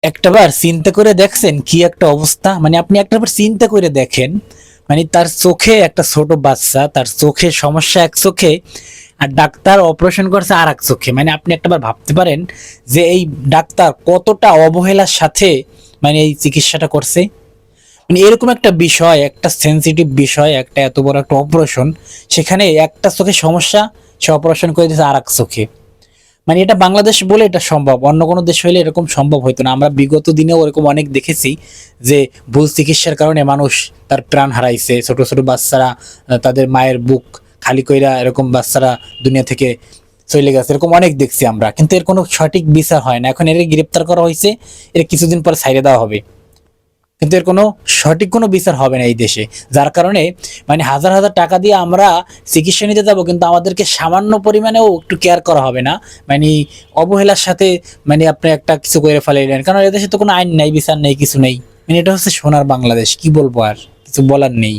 একটাবার চিন্তা করে দেখছেন কি একটা অবস্থা? মানে আপনি একটাবার চিন্তা করে দেখেন, মানে তার চোখে একটা ছোট বাচ্চা, তার চোখে সমস্যা এক চোখে, আর ডাক্তার অপারেশন করছে আর এক চোখে। মানে আপনি একটাবার ভাবতে পারেন যে এই ডাক্তার কতটা অবহেলার সাথে মানে এই চিকিৎসাটা করছে। মানে এরকম একটা বিষয়, একটা সেন্সিটিভ বিষয়, একটা এত বড় একটা অপারেশন, সেখানে একটা চোখে সমস্যা, সে অপারেশন করে দিয়েছে আর এক চোখে। মানে এটা বাংলাদেশ বলে এটা সম্ভব, অন্য কোনো দেশ হইলে এরকম সম্ভব হতো না। আমরা বিগত দিনেও এরকম অনেক দেখেছি যে ভুল চিকিৎসার কারণে মানুষ তার প্রাণ হারাইছে, ছোট ছোট বাচ্চারা তাদের মায়ের বুক খালি কইরা এরকম বাচ্চারা দুনিয়া থেকে চলে গেছে, এরকম অনেক দেখছি আমরা। কিন্তু এর কোনো সঠিক বিচার হয় না। এখন এর গ্রেপ্তার করা হয়েছে, এর কিছুদিন পর ছাইড়ে দেওয়া হবে, কিন্তু এর কোনো সঠিক কোনো বিচার হবে না এই দেশে। যার কারণে মানে হাজার হাজার টাকা দিয়ে আমরা চিকিৎসা নিতে যাবো, কিন্তু আমাদেরকে সামান্য পরিমাণেও একটু কেয়ার করা হবে না। মানে অবহেলার সাথে মানে আপনি একটা কিছু করে ফেলাইলেন, কারণ এদেশে তো কোনো আইন নেই, বিচার নেই, কিছু নেই। মানে এটা হচ্ছে সোনার বাংলাদেশ, কি বলবো, আর কিছু বলার নেই।